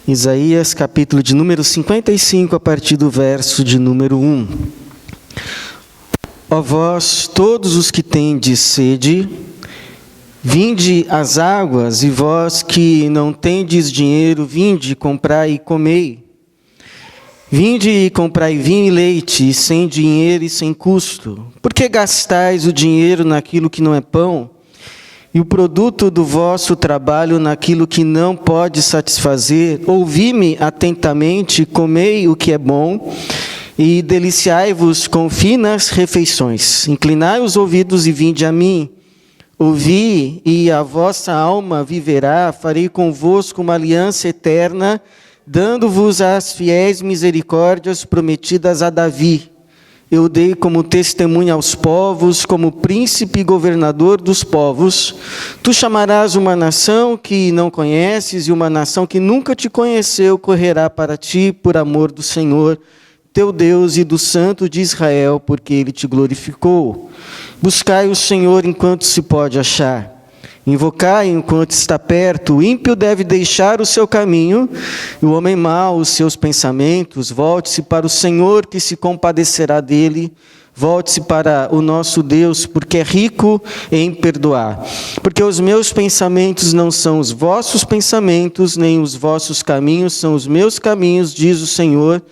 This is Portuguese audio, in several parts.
Isaías, capítulo de número 55, a partir do verso de número 1. Ó vós, todos os que tendes sede, vinde às águas, e vós que não tendes dinheiro, vinde, comprai e comei. Vinde e comprai vinho e leite, sem dinheiro e sem custo. Por que gastais o dinheiro naquilo que não é pão, e o produto do vosso trabalho naquilo que não pode satisfazer? Ouvi-me atentamente, comei o que é bom, e deliciai-vos com finas refeições. Inclinai os ouvidos e vinde a mim. Ouvi, e a vossa alma viverá. Farei convosco uma aliança eterna, dando-vos as fiéis misericórdias prometidas a Davi. Eu dei como testemunha aos povos, como príncipe e governador dos povos. Tu chamarás uma nação que não conheces, e uma nação que nunca te conheceu correrá para ti por amor do Senhor, teu Deus, e do Santo de Israel, porque Ele te glorificou. Buscai o Senhor enquanto se pode achar. Invocai enquanto está perto. O ímpio deve deixar o seu caminho, e o homem mau os seus pensamentos. Volte-se para o Senhor, que se compadecerá dele. Volte-se para o nosso Deus, porque é rico em perdoar. Porque os meus pensamentos não são os vossos pensamentos, nem os vossos caminhos são os meus caminhos, diz o Senhor.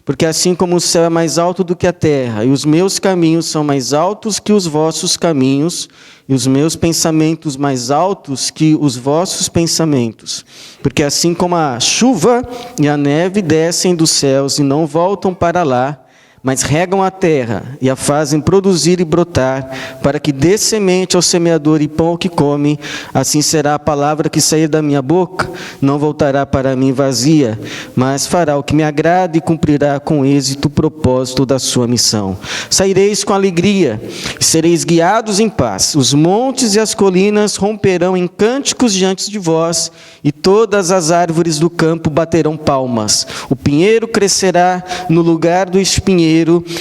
Porque assim como o céu é mais alto do que a terra, e os meus caminhos são mais altos que os vossos caminhos, e os meus pensamentos mais altos que os vossos pensamentos. Porque assim como a chuva e a neve descem dos céus e não voltam para lá, mas regam a terra e a fazem produzir e brotar, para que dê semente ao semeador e pão ao que come, assim será a palavra que sair da minha boca, não voltará para mim vazia, mas fará o que me agrada e cumprirá com êxito o propósito da sua missão. Saireis com alegria e sereis guiados em paz. Os montes e as colinas romperão em cânticos diante de vós, e todas as árvores do campo baterão palmas. O pinheiro crescerá no lugar do espinheiro,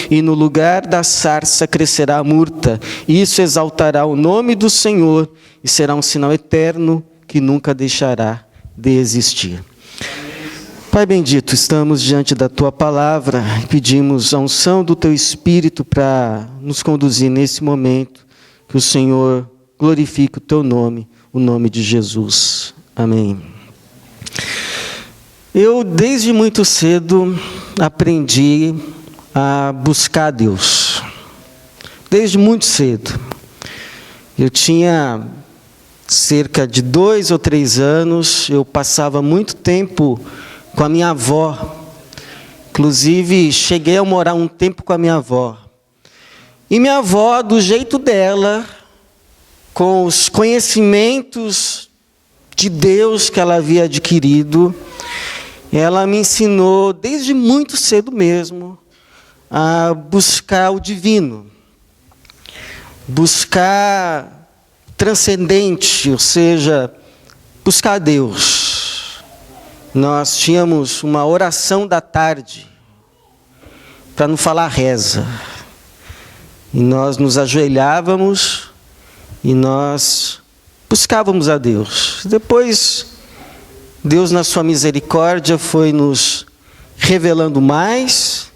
e no lugar da sarça crescerá a murta. Isso exaltará o nome do Senhor, e será um sinal eterno que nunca deixará de existir. Pai bendito, estamos diante da Tua palavra, pedimos a unção do Teu Espírito para nos conduzir nesse momento, que o Senhor glorifique o Teu nome, o nome de Jesus. Amém. Eu, desde muito cedo, aprendi a buscar a Deus. Desde muito cedo. Eu tinha cerca de 2 ou 3 anos, eu passava muito tempo com a minha avó. Inclusive, cheguei a morar um tempo com a minha avó. E minha avó, do jeito dela, com os conhecimentos de Deus que ela havia adquirido, ela me ensinou, desde muito cedo mesmo, a buscar o divino, buscar transcendente, ou seja, buscar a Deus. Nós tínhamos uma oração da tarde, para não falar reza, e nós nos ajoelhávamos e nós buscávamos a Deus. Depois, Deus, na sua misericórdia, foi nos revelando mais,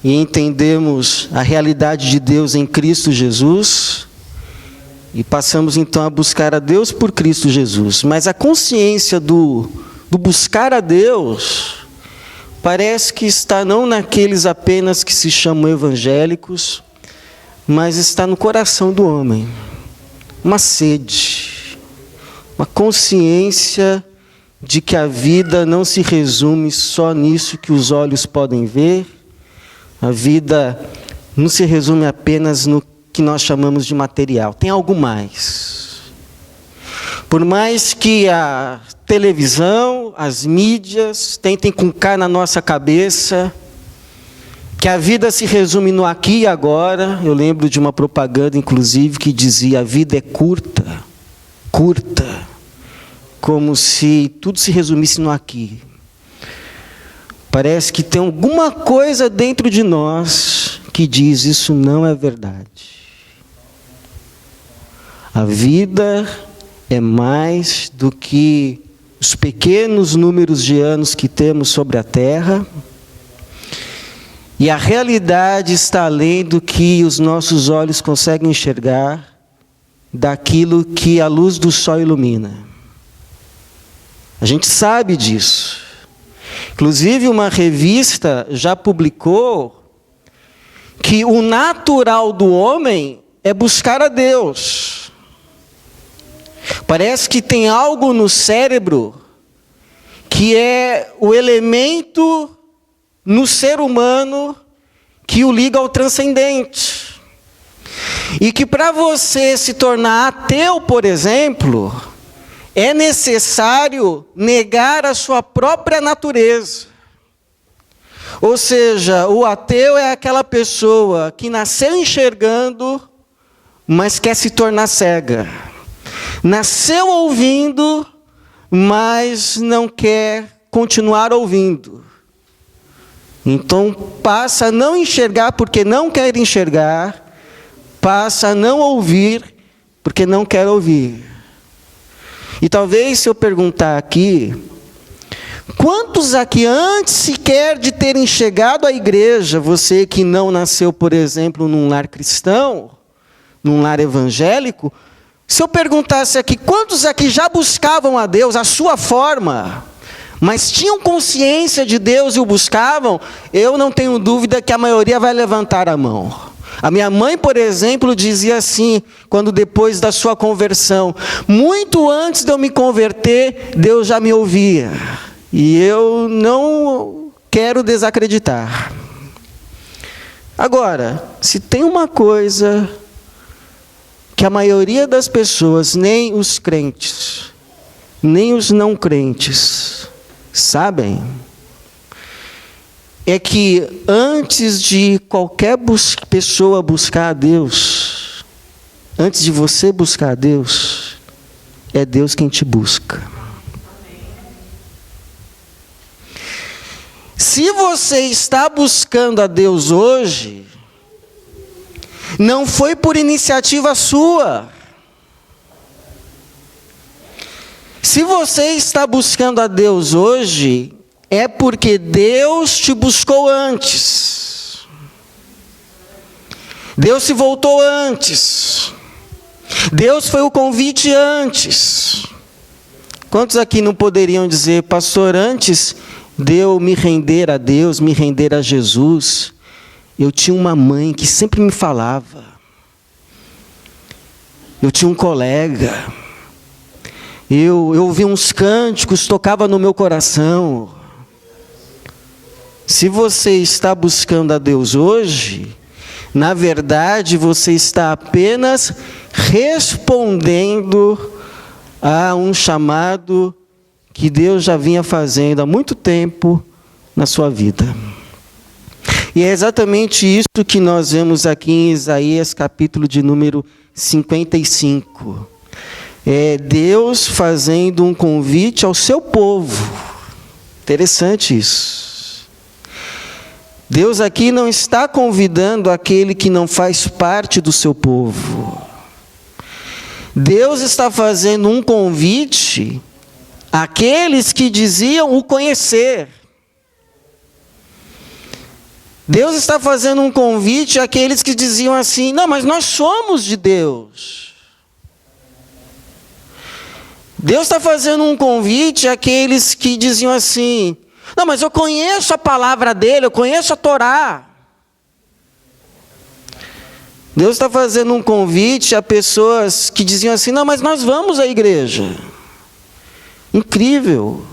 e entendemos a realidade de Deus em Cristo Jesus, e passamos então a buscar a Deus por Cristo Jesus. Mas a consciência do buscar a Deus parece que está não naqueles apenas que se chamam evangélicos, mas está no coração do homem. Uma sede, uma consciência de que a vida não se resume só nisso que os olhos podem ver. A vida não se resume apenas no que nós chamamos de material. Tem algo mais. Por mais que a televisão, as mídias tentem colocar na nossa cabeça que a vida se resume no aqui e agora. Eu lembro de uma propaganda, inclusive, que dizia: a vida é curta, curta, como se tudo se resumisse no aqui. Parece que tem alguma coisa dentro de nós que diz: isso não é verdade. A vida é mais do que os pequenos números de anos que temos sobre a terra, e a realidade está além do que os nossos olhos conseguem enxergar, daquilo que a luz do sol ilumina. A gente sabe disso. Inclusive, uma revista já publicou que o natural do homem é buscar a Deus. Parece que tem algo no cérebro que é o elemento no ser humano que o liga ao transcendente. E que para você se tornar ateu, por exemplo, é necessário negar a sua própria natureza. Ou seja, o ateu é aquela pessoa que nasceu enxergando, mas quer se tornar cega. Nasceu ouvindo, mas não quer continuar ouvindo. Então passa a não enxergar porque não quer enxergar, passa a não ouvir porque não quer ouvir. E talvez se eu perguntar aqui, quantos aqui antes sequer de terem chegado à igreja, você que não nasceu, por exemplo, num lar cristão, num lar evangélico, se eu perguntasse aqui, quantos aqui já buscavam a Deus, a sua forma, mas tinham consciência de Deus e o buscavam, eu não tenho dúvida que a maioria vai levantar a mão. A minha mãe, por exemplo, dizia assim, quando depois da sua conversão, muito antes de eu me converter, Deus já me ouvia. E eu não quero desacreditar. Agora, se tem uma coisa que a maioria das pessoas, nem os crentes, nem os não crentes, sabem, é que antes de qualquer pessoa buscar a Deus, antes de você buscar a Deus, é Deus quem te busca. Se você está buscando a Deus hoje, não foi por iniciativa sua. Se você está buscando a Deus hoje, é porque Deus te buscou antes. Deus se voltou antes. Deus foi o convite antes. Quantos aqui não poderiam dizer, pastor, antes de eu me render a Deus, me render a Jesus, eu tinha uma mãe que sempre me falava. Eu tinha um colega. Eu ouvi uns cânticos, tocava no meu coração. Se você está buscando a Deus hoje, na verdade você está apenas respondendo a um chamado que Deus já vinha fazendo há muito tempo na sua vida. E é exatamente isso que nós vemos aqui em Isaías, capítulo de número 55. É Deus fazendo um convite ao seu povo. Interessante isso. Deus aqui não está convidando aquele que não faz parte do seu povo. Deus está fazendo um convite àqueles que diziam o conhecer. Deus está fazendo um convite àqueles que diziam assim, não, mas nós somos de Deus. Deus está fazendo um convite àqueles que diziam assim, não, mas eu conheço a palavra dele, eu conheço a Torá. Deus está fazendo um convite a pessoas que diziam assim, não, mas nós vamos à igreja. Incrível.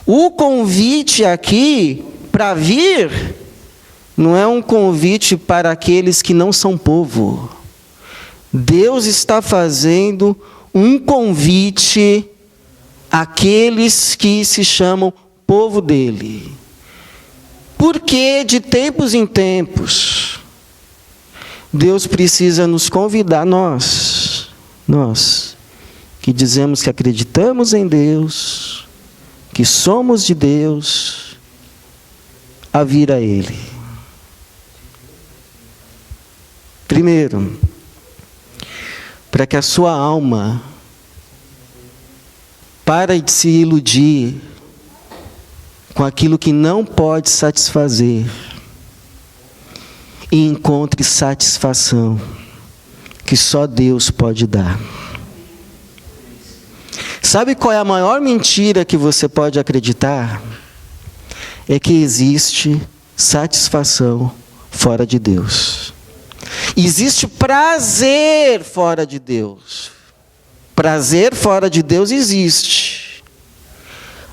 O convite aqui para vir não é um convite para aqueles que não são povo. Deus está fazendo um convite àqueles que se chamam povo dele. Porque de tempos em tempos, Deus precisa nos convidar, nós que dizemos que acreditamos em Deus, que somos de Deus, a vir a Ele. Primeiro, para que a sua alma Para de se iludir com aquilo que não pode satisfazer e encontre satisfação que só Deus pode dar. Sabe qual é a maior mentira que você pode acreditar? É que existe satisfação fora de Deus. Existe prazer fora de Deus. Prazer fora de Deus existe.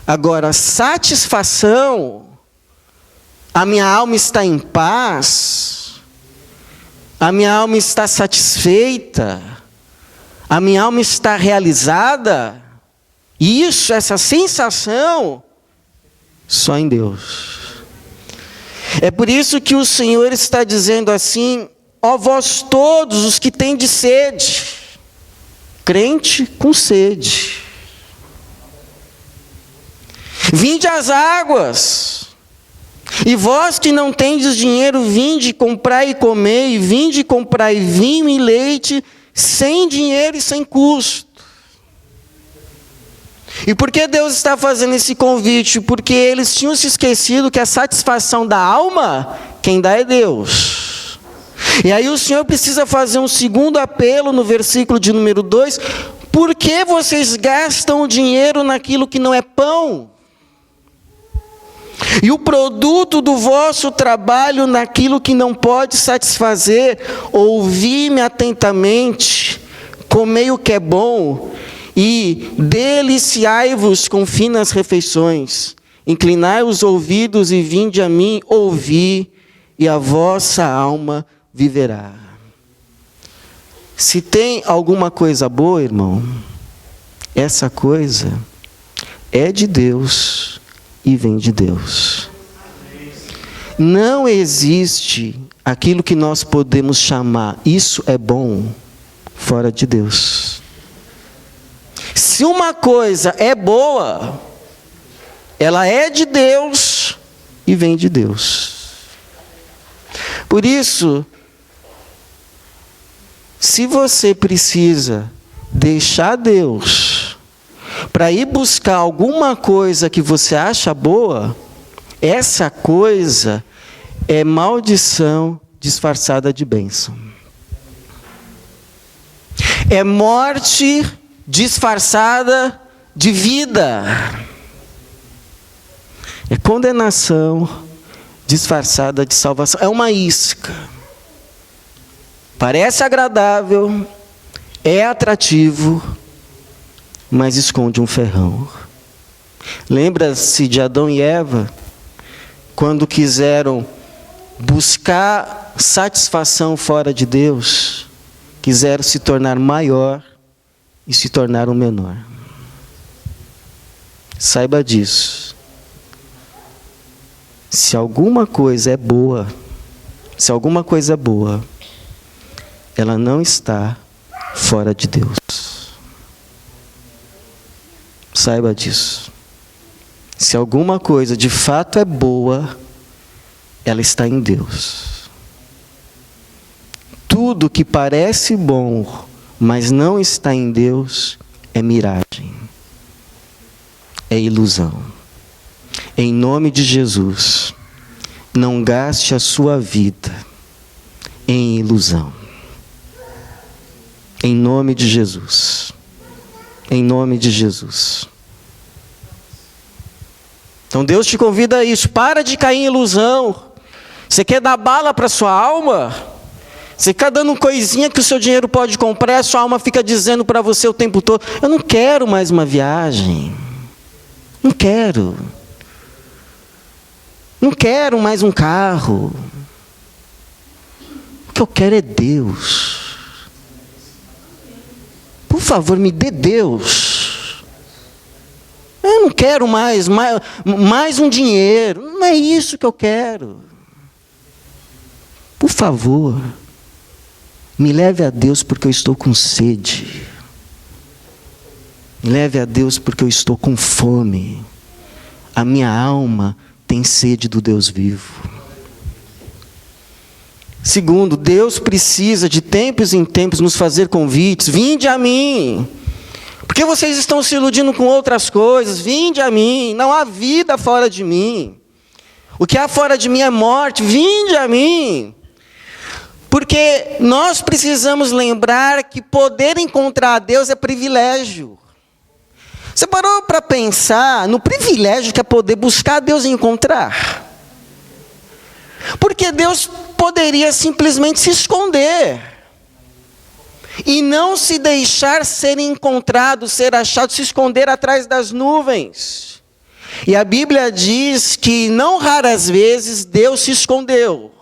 Agora, satisfação, a minha alma está em paz, a minha alma está satisfeita, a minha alma está realizada, isso, essa sensação, só em Deus. É por isso que o Senhor está dizendo assim: ó vós todos os que tendes sede, crente com sede, vinde às águas, e vós que não tendes dinheiro, vinde comprai e comei, vinde comprai vinho e leite, sem dinheiro e sem custo. E por que Deus está fazendo esse convite? Porque eles tinham se esquecido que a satisfação da alma, quem dá é Deus. E aí o Senhor precisa fazer um segundo apelo no versículo de número 2. Por que vocês gastam o dinheiro naquilo que não é pão? E o produto do vosso trabalho naquilo que não pode satisfazer? Ouvi-me atentamente, comei o que é bom, e deliciai-vos com finas refeições. Inclinai os ouvidos e vinde a mim, ouvi, e a vossa alma viverá. Se tem alguma coisa boa, irmão, essa coisa é de Deus e vem de Deus. Não existe aquilo que nós podemos chamar isso é bom fora de Deus. Se uma coisa é boa, ela é de Deus e vem de Deus. Por isso, se você precisa deixar Deus para ir buscar alguma coisa que você acha boa, essa coisa é maldição disfarçada de bênção. É morte disfarçada de vida. É condenação disfarçada de salvação. É uma isca. Parece agradável, é atrativo, mas esconde um ferrão. Lembra-se de Adão e Eva, quando quiseram buscar satisfação fora de Deus, quiseram se tornar maior e se tornaram menor. Saiba disso. Se alguma coisa é boa, ela não está fora de Deus. Saiba disso. Se alguma coisa de fato é boa, ela está em Deus. Tudo que parece bom, mas não está em Deus, é miragem, é ilusão. Em nome de Jesus, não gaste a sua vida em ilusão. Em nome de Jesus. Em nome de Jesus. Então Deus te convida a isso. Para de cair em ilusão. Você quer dar bala para a sua alma? Você fica dando coisinha que o seu dinheiro pode comprar, a sua alma fica dizendo para você o tempo todo: eu não quero mais uma viagem. Não quero. Não quero mais um carro. O que eu quero é Deus. Por favor, me dê Deus. Eu não quero mais um dinheiro. Não é isso que eu quero. Por favor, me leve a Deus porque eu estou com sede. Me leve a Deus porque eu estou com fome. A minha alma tem sede do Deus vivo. Segundo, Deus precisa de tempos em tempos nos fazer convites. Vinde a mim. Porque vocês estão se iludindo com outras coisas. Vinde a mim, não há vida fora de mim. O que há fora de mim é morte, vinde a mim. Porque nós precisamos lembrar que poder encontrar a Deus é privilégio. Você parou para pensar no privilégio que é poder buscar a Deus e encontrar? Porque Deus poderia simplesmente se esconder e não se deixar ser encontrado, ser achado, se esconder atrás das nuvens. E a Bíblia diz que não raras vezes Deus se escondeu.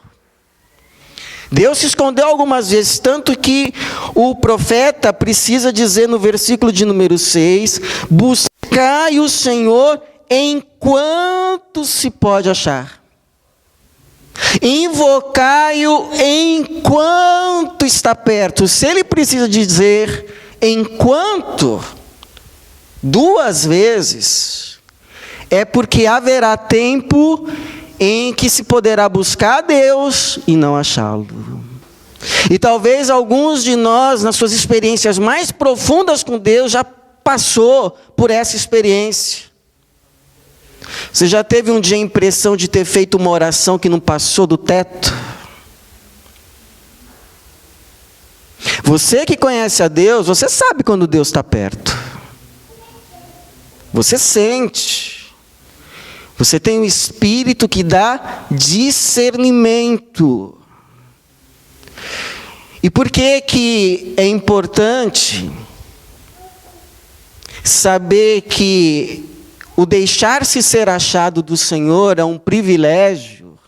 Deus se escondeu algumas vezes, tanto que o profeta precisa dizer no versículo de número 6, buscai o Senhor enquanto se pode achar. Invocai-o enquanto está perto. Se ele precisa dizer enquanto 2 vezes, é porque haverá tempo em que se poderá buscar a Deus e não achá-lo. E talvez alguns de nós, nas suas experiências mais profundas com Deus, já passou por essa experiência. Você já teve um dia a impressão de ter feito uma oração que não passou do teto? Você que conhece a Deus, você sabe quando Deus está perto. Você sente. Você tem um espírito que dá discernimento. E por que é importante saber que o deixar-se ser achado do Senhor é um privilégio,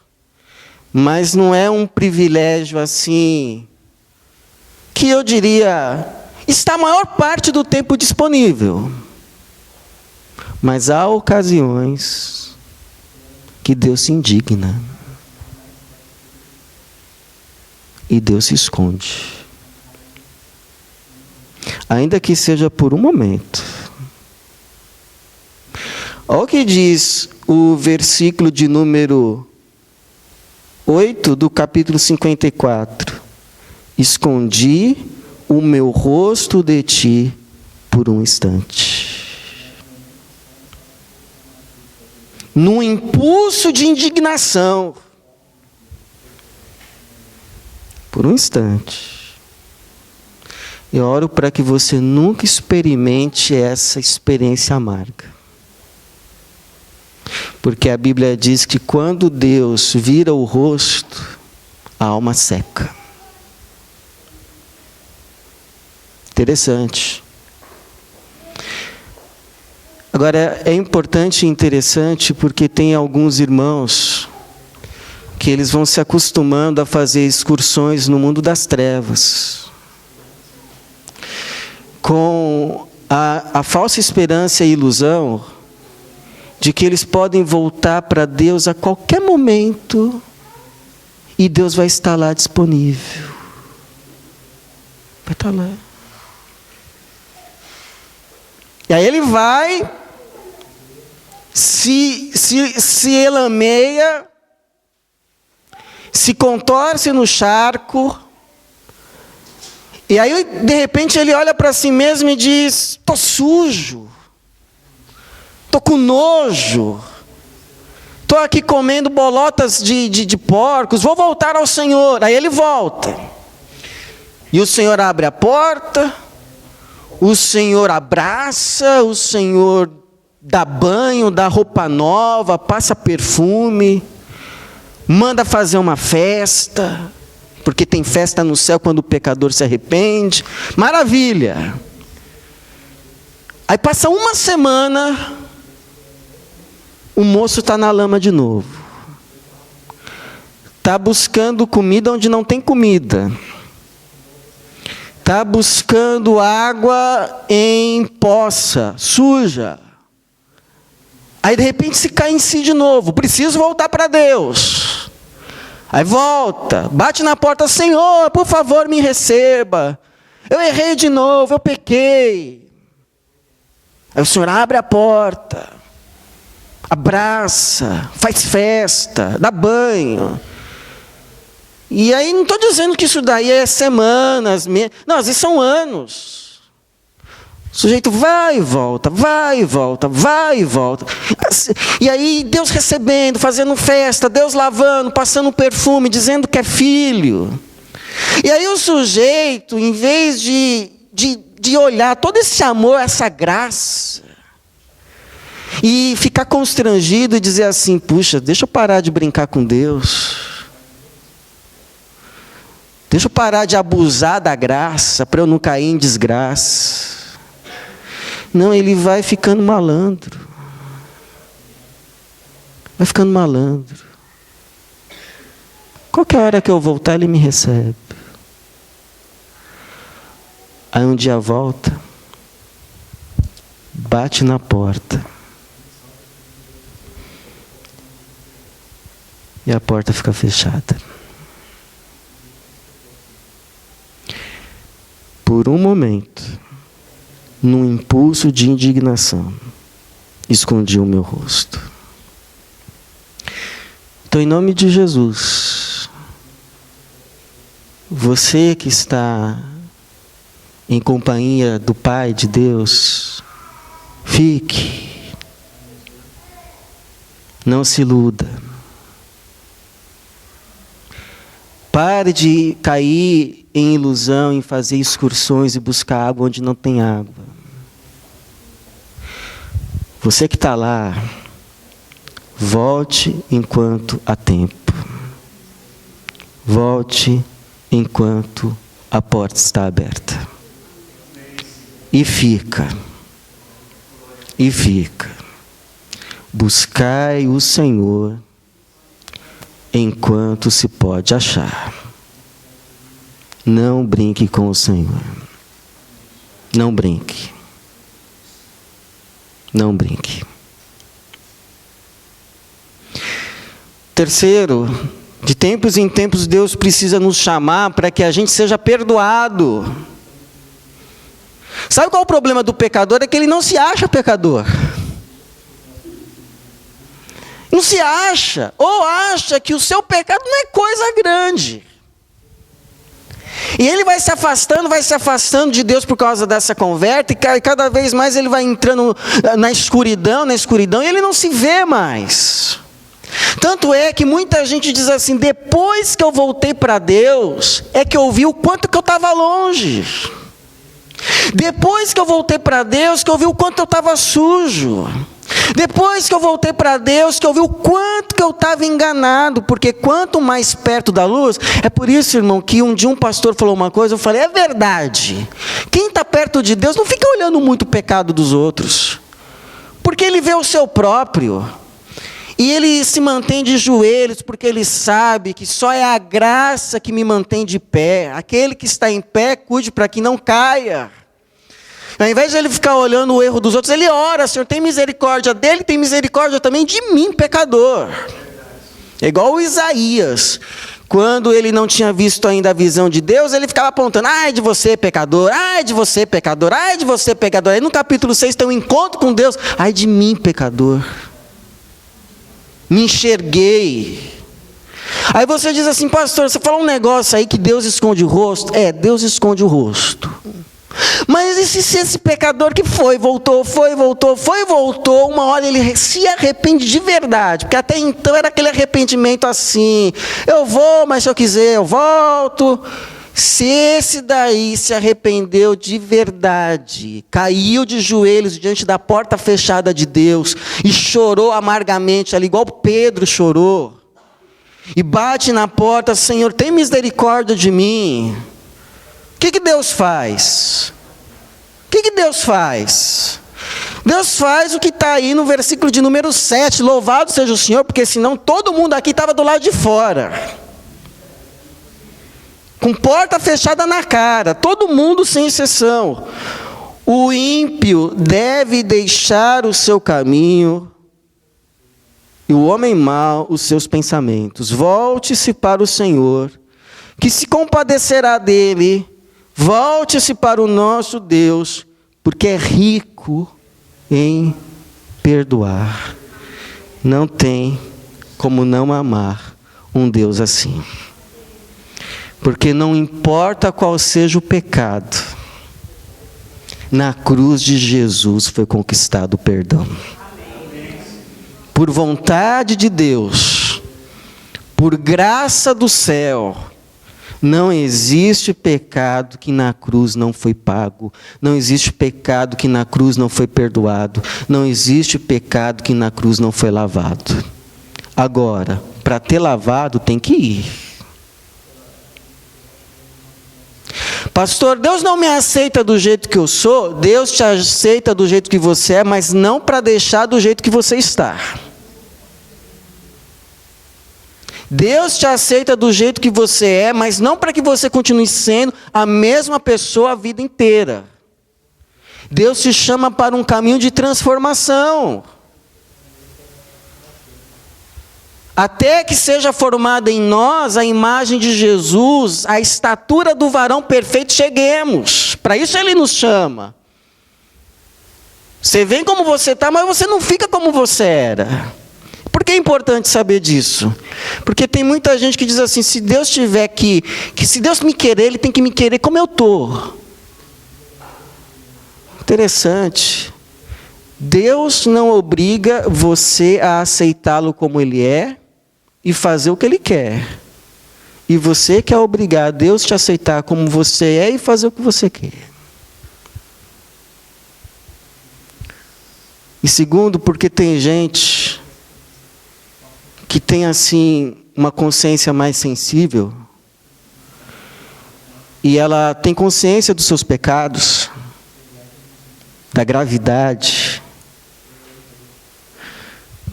mas não é um privilégio assim, que eu diria, está a maior parte do tempo disponível. Mas há ocasiões que Deus se indigna. E Deus se esconde. Ainda que seja por um momento. Olha o que diz o versículo de número 8 do capítulo 54. Escondi o meu rosto de ti por um instante. Num impulso de indignação. Por um instante. Eu oro para que você nunca experimente essa experiência amarga. Porque a Bíblia diz que quando Deus vira o rosto, a alma seca. Interessante. Agora, é importante e interessante porque tem alguns irmãos que eles vão se acostumando a fazer excursões no mundo das trevas. Com a falsa esperança e ilusão de que eles podem voltar para Deus a qualquer momento e Deus vai estar lá disponível. Vai estar lá. E aí ele vai, se elameia, se contorce no charco, e aí de repente ele olha para si mesmo e diz: estou sujo, estou com nojo, estou aqui comendo bolotas de porcos, vou voltar ao Senhor. Aí ele volta, e o Senhor abre a porta, o Senhor abraça, o Senhor dá banho, dá roupa nova, passa perfume, manda fazer uma festa, porque tem festa no céu quando o pecador se arrepende. Maravilha! Aí passa uma semana, o moço está na lama de novo. Está buscando comida onde não tem comida. Está buscando água em poça, suja. Aí de repente se cai em si de novo. Preciso voltar para Deus. Aí volta, bate na porta: Senhor, por favor, me receba. Eu errei de novo, eu pequei. Aí o Senhor abre a porta, abraça, faz festa, dá banho. E aí não estou dizendo que isso daí é semanas, não, às vezes são anos. O sujeito vai e volta, vai e volta, vai e volta. E aí Deus recebendo, fazendo festa, Deus lavando, passando perfume, dizendo que é filho. E aí o sujeito, em vez de olhar todo esse amor, essa graça, e ficar constrangido e dizer assim, puxa, deixa eu parar de brincar com Deus. Deixa eu parar de abusar da graça para eu não cair em desgraça. Não, ele vai ficando malandro. Vai ficando malandro. Qualquer hora que eu voltar, ele me recebe. Aí um dia volta, bate na porta. E a porta fica fechada. Por um momento, num impulso de indignação, escondi o meu rosto. Então, em nome de Jesus, você que está em companhia do Pai de Deus, fique. Não se iluda. Pare de cair em ilusão, em fazer excursões e buscar água onde não tem água. Você que está lá, volte enquanto há tempo. Volte enquanto a porta está aberta. E fica. E fica. Buscai o Senhor enquanto se pode achar. Não brinque com o Senhor. Não brinque. Não brinque. Terceiro, de tempos em tempos Deus precisa nos chamar para que a gente seja perdoado. Sabe qual é o problema do pecador? É que ele não se acha pecador. Não se acha, ou acha que o seu pecado não é coisa grande. E ele vai se afastando de Deus por causa dessa conversa, e cada vez mais ele vai entrando na escuridão, e ele não se vê mais. Tanto é que muita gente diz assim, depois que eu voltei para Deus, é que eu vi o quanto que eu estava longe. Depois que eu voltei para Deus, que eu vi o quanto eu estava sujo. Depois que eu voltei para Deus, que eu vi o quanto que eu estava enganado, porque quanto mais perto da luz, é por isso, irmão, que um dia um pastor falou uma coisa, eu falei, é verdade, quem está perto de Deus não fica olhando muito o pecado dos outros, porque ele vê o seu próprio, e ele se mantém de joelhos, porque ele sabe que só é a graça que me mantém de pé, aquele que está em pé, cuide para que não caia. Ao invés de ele ficar olhando o erro dos outros, ele ora, Senhor, tem misericórdia dele, tem misericórdia também de mim, pecador. É igual o Isaías, quando ele não tinha visto ainda a visão de Deus, ele ficava apontando, ai de você, pecador, ai de você, pecador, ai de você, pecador. Aí no capítulo 6 tem um encontro com Deus, ai de mim, pecador. Me enxerguei. Aí você diz assim, pastor, você falou um negócio aí que Deus esconde o rosto. É, Deus esconde o rosto. Mas e se esse pecador que voltou, uma hora ele se arrepende de verdade, porque até então era aquele arrependimento assim, eu vou, mas se eu quiser eu volto. Se esse daí se arrependeu de verdade, caiu de joelhos diante da porta fechada de Deus, e chorou amargamente ali, igual Pedro chorou, e bate na porta, Senhor, tem misericórdia de mim. O que Deus faz? O que Deus faz? Deus faz o que está aí no versículo de número 7. Louvado seja o Senhor, porque senão todo mundo aqui estava do lado de fora. Com porta fechada na cara. Todo mundo sem exceção. O ímpio deve deixar o seu caminho, e o homem mau os seus pensamentos. Volte-se para o Senhor, que se compadecerá dele. Volte-se para o nosso Deus, porque é rico em perdoar. Não tem como não amar um Deus assim. Porque não importa qual seja o pecado, Na cruz de Jesus foi conquistado o perdão. Por vontade de Deus, por graça do céu, não existe pecado que na cruz não foi pago. Não existe pecado que na cruz não foi perdoado. Não existe pecado que na cruz não foi lavado. Agora, para ter lavado, tem que ir. Pastor, Deus não me aceita do jeito que eu sou. Deus te aceita do jeito que você é, mas não para deixar do jeito que você está. Deus te aceita do jeito que você é, mas não para que você continue sendo a mesma pessoa a vida inteira. Deus te chama para um caminho de transformação. Até que seja formada em nós a imagem de Jesus, a estatura do varão perfeito, cheguemos. Para isso Ele nos chama. Você vem como você está, mas você não fica como você era. Por que é importante saber disso? Porque tem muita gente que diz assim, se Deus tiver que se Deus me querer, Ele tem que me querer como eu estou. Interessante. Deus não obriga você a aceitá-lo como Ele é e fazer o que Ele quer. E você quer obrigar Deus a te aceitar como você é e fazer o que você quer. E segundo, porque tem gente que tem assim uma consciência mais sensível e ela tem consciência dos seus pecados, da gravidade.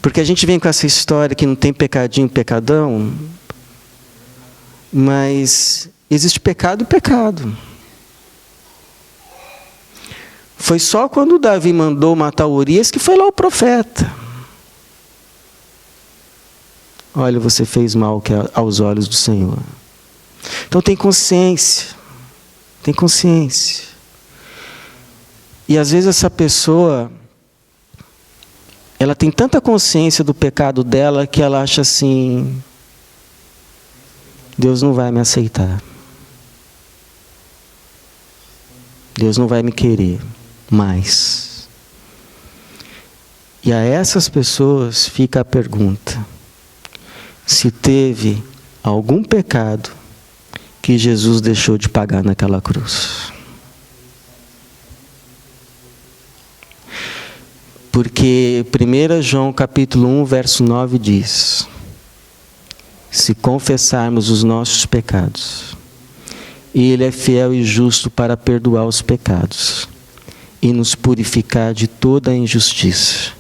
Porque a gente vem com essa história que não tem pecadinho, pecadão, mas existe pecado e pecado. Foi só quando Davi mandou matar Urias que foi lá o profeta. Olha, você fez mal aos olhos do Senhor. Então tem consciência. Tem consciência. E às vezes essa pessoa, ela tem tanta consciência do pecado dela que ela acha assim, Deus não vai me aceitar. Deus não vai me querer mais. E a essas pessoas fica a pergunta: se teve algum pecado que Jesus deixou de pagar naquela cruz. Porque 1 João capítulo 1, verso 9 diz: se confessarmos os nossos pecados, Ele é fiel e justo para perdoar os pecados e nos purificar de toda a injustiça.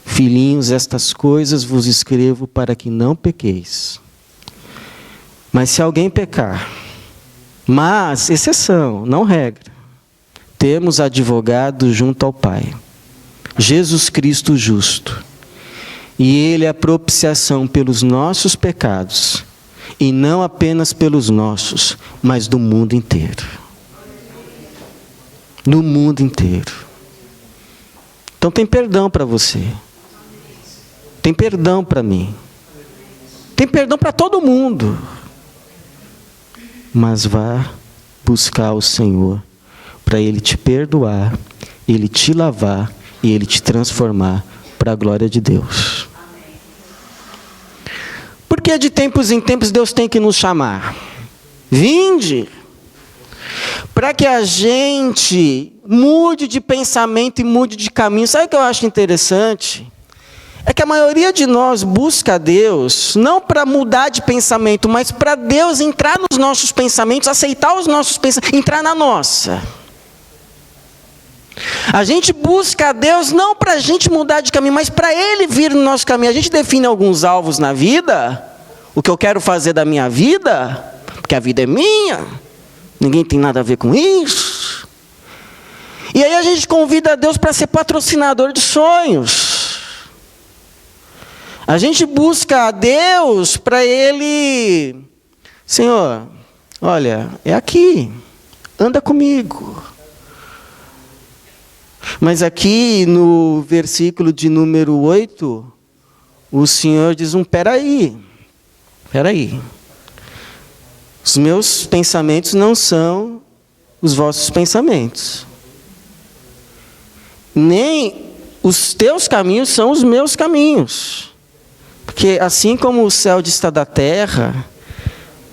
Filhinhos, estas coisas vos escrevo para que não pequeis. Mas se alguém pecar, mas, exceção, não regra, temos advogado junto ao Pai, Jesus Cristo justo. E Ele é a propiciação pelos nossos pecados, e não apenas pelos nossos, mas do mundo inteiro. Do mundo inteiro. Então tem perdão para você. Tem perdão para mim. Tem perdão para todo mundo. Mas vá buscar o Senhor para Ele te perdoar, Ele te lavar e Ele te transformar para a glória de Deus. Porque de tempos em tempos Deus tem que nos chamar. Vinde. Para que a gente mude de pensamento e mude de caminho. Sabe o que eu acho interessante? É que a maioria de nós busca Deus, não para mudar de pensamento, mas para Deus entrar nos nossos pensamentos, aceitar os nossos pensamentos, entrar na nossa. A gente busca a Deus não para a gente mudar de caminho, mas para Ele vir no nosso caminho. A gente define alguns alvos na vida, o que eu quero fazer da minha vida, porque a vida é minha, ninguém tem nada a ver com isso. E aí a gente convida a Deus para ser patrocinador de sonhos. A gente busca a Deus para Ele, Senhor, olha, é aqui, anda comigo. Mas aqui no versículo de número 8, o Senhor diz peraí. Os meus pensamentos não são os vossos pensamentos. nem os teus caminhos são os meus caminhos. Porque assim como o céu dista da terra,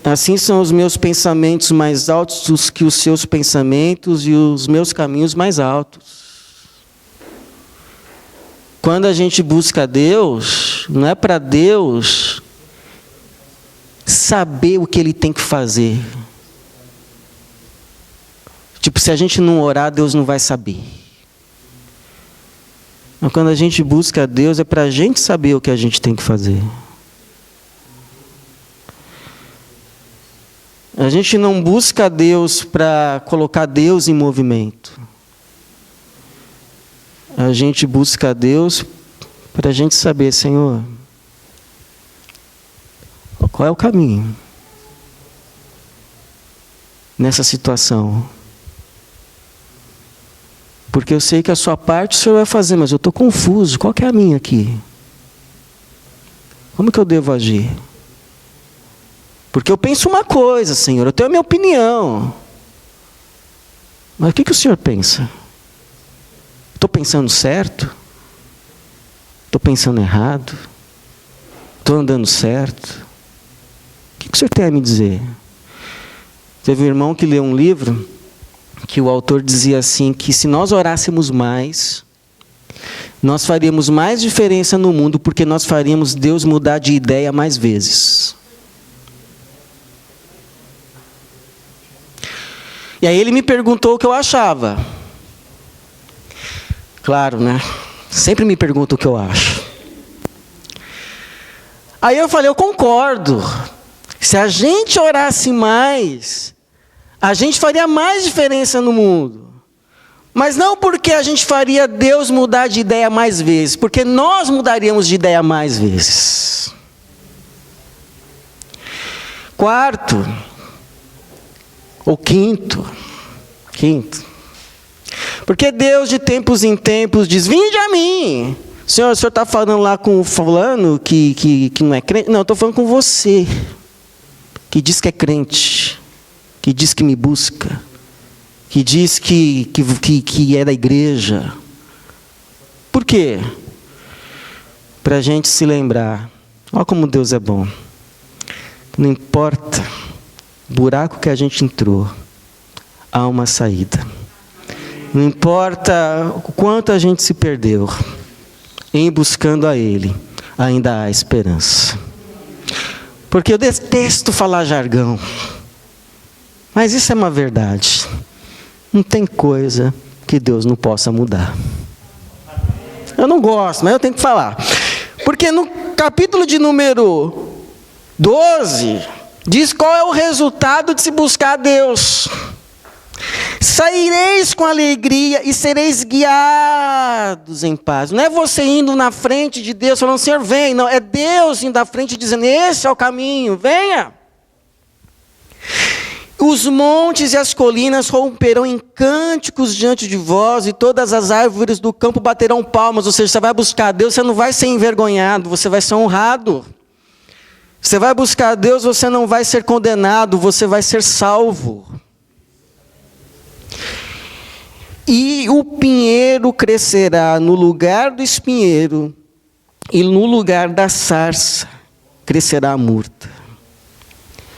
assim são os meus pensamentos mais altos que os seus pensamentos e os meus caminhos mais altos. Quando a gente busca Deus, não é para Deus saber o que Ele tem que fazer. Tipo, se a gente não orar, Deus não vai saber. Mas quando a gente busca Deus, é para a gente saber o que a gente tem que fazer. A gente não busca Deus para colocar Deus em movimento. A gente busca Deus para a gente saber, Senhor, qual é o caminho nessa situação. Porque eu sei que a sua parte o Senhor vai fazer, mas eu estou confuso. Qual que é a minha aqui? Como que eu devo agir? Porque eu penso uma coisa, Senhor, eu tenho a minha opinião. Mas o que o Senhor pensa? Estou pensando certo? Estou pensando errado? Estou andando certo? O que o Senhor tem a me dizer? Teve um irmão que leu um livro que o autor dizia assim, que se nós orássemos mais, nós faríamos mais diferença no mundo, porque nós faríamos Deus mudar de ideia mais vezes. E aí ele me perguntou o que eu achava. Claro, né? Sempre me pergunta o que eu acho. Aí eu falei, eu concordo. Se a gente orasse mais, a gente faria mais diferença no mundo. Mas não porque a gente faria Deus mudar de ideia mais vezes, porque nós mudaríamos de ideia mais vezes. Quarto, ou quinto. Porque Deus de tempos em tempos diz, vinde a mim. O senhor está falando lá com o fulano que não é crente? Não, eu estou falando com você, que diz que é crente, que diz que me busca, que diz que é da igreja. Por quê? Para a gente se lembrar, olha como Deus é bom. Não importa o buraco que a gente entrou, há uma saída. Não importa o quanto a gente se perdeu, em buscando a Ele, ainda há esperança. Porque eu detesto falar jargão, mas isso é uma verdade. Não tem coisa que Deus não possa mudar. Eu não gosto, mas eu tenho que falar. Porque no capítulo de número 12, diz qual é o resultado de se buscar a Deus. Saireis com alegria e sereis guiados em paz. Não é você indo na frente de Deus falando, Senhor, vem. Não, é Deus indo à frente dizendo, esse é o caminho, venha. Os montes e as colinas romperão em cânticos diante de vós, e todas as árvores do campo baterão palmas. Ou seja, você vai buscar a Deus, você não vai ser envergonhado, você vai ser honrado. Você vai buscar a Deus, você não vai ser condenado, você vai ser salvo. E o pinheiro crescerá no lugar do espinheiro, e no lugar da sarça crescerá a murta.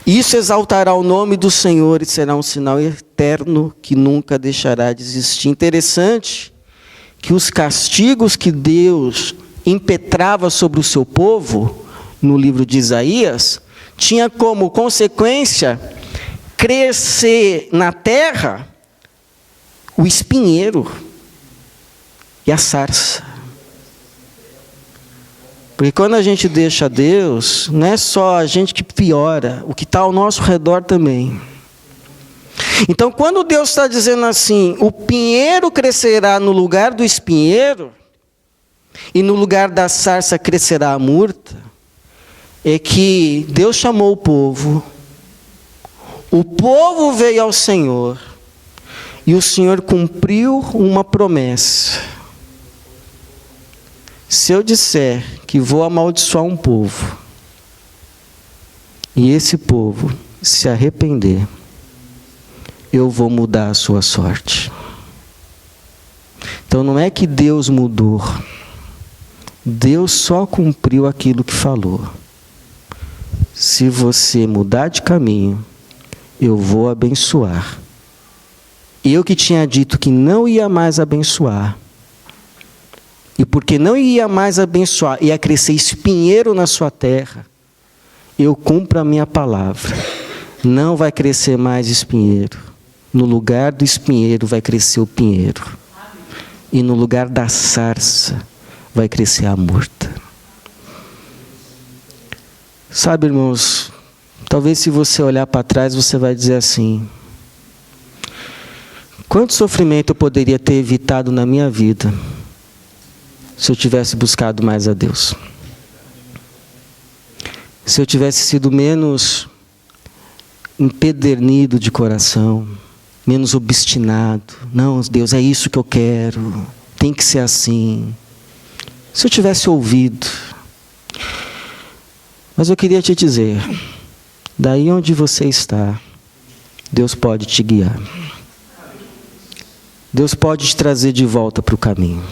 Isso exaltará o nome do Senhor e será um sinal eterno que nunca deixará de existir. Interessante que os castigos que Deus impetrava sobre o seu povo, no livro de Isaías, tinha como consequência crescer na terra o espinheiro e a sarça. Porque quando a gente deixa Deus, não é só a gente que piora, o que está ao nosso redor também. Então, quando Deus está dizendo assim, o pinheiro crescerá no lugar do espinheiro, e no lugar da sarça crescerá a murta, é que Deus chamou o povo veio ao Senhor, e o Senhor cumpriu uma promessa. Se eu disser que vou amaldiçoar um povo, e esse povo se arrepender, eu vou mudar a sua sorte. Então não é que Deus mudou. Deus só cumpriu aquilo que falou. Se você mudar de caminho, eu vou abençoar. Eu que tinha dito que não ia mais abençoar. E porque não ia mais abençoar, ia crescer espinheiro na sua terra, eu cumpro a minha palavra. Não vai crescer mais espinheiro. No lugar do espinheiro vai crescer o pinheiro. E no lugar da sarça vai crescer a murta. Sabe, irmãos, talvez se você olhar para trás, você vai dizer assim: quanto sofrimento eu poderia ter evitado na minha vida se eu tivesse buscado mais a Deus? Se eu tivesse sido menos empedernido de coração, menos obstinado. Não, Deus, é isso que eu quero, tem que ser assim. Se eu tivesse ouvido. Mas eu queria te dizer, daí onde você está, Deus pode te guiar. Deus pode te trazer de volta para o caminho.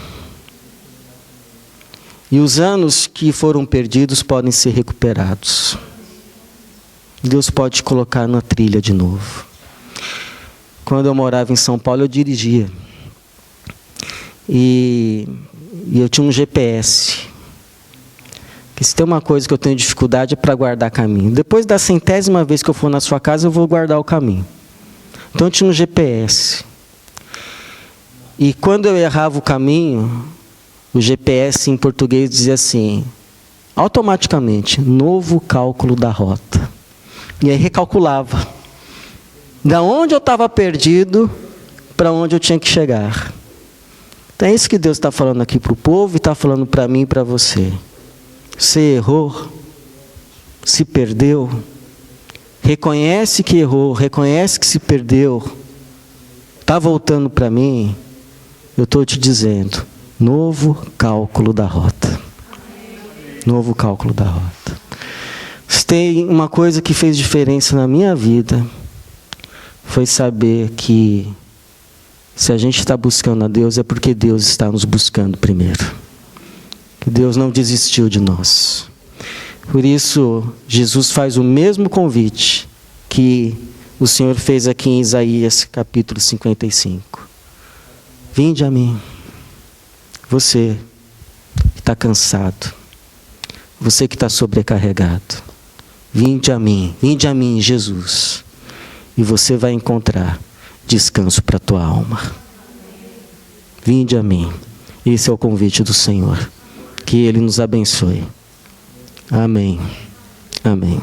E os anos que foram perdidos podem ser recuperados. Deus pode te colocar na trilha de novo. Quando eu morava em São Paulo, eu dirigia. E eu tinha um GPS. Que se tem uma coisa que eu tenho dificuldade é para guardar caminho. Depois da 100ª vez que eu for na sua casa, eu vou guardar o caminho. Então eu tinha um GPS. E quando eu errava o caminho, o GPS em português dizia assim, automaticamente, novo cálculo da rota. E aí recalculava. Da onde eu estava perdido, para onde eu tinha que chegar. Então é isso que Deus está falando aqui para o povo e está falando para mim e para você. Você errou, se perdeu, reconhece que errou, reconhece que se perdeu, está voltando para mim, eu estou te dizendo, novo cálculo da rota. Novo cálculo da rota. Se tem uma coisa que fez diferença na minha vida, foi saber que se a gente está buscando a Deus, é porque Deus está nos buscando primeiro. Que Deus não desistiu de nós. Por isso, Jesus faz o mesmo convite que o Senhor fez aqui em Isaías, capítulo 55. Vinde a mim, você que está cansado, você que está sobrecarregado. Vinde a mim, Jesus, e você vai encontrar descanso para a tua alma. Vinde a mim. Esse é o convite do Senhor. Que Ele nos abençoe. Amém. Amém.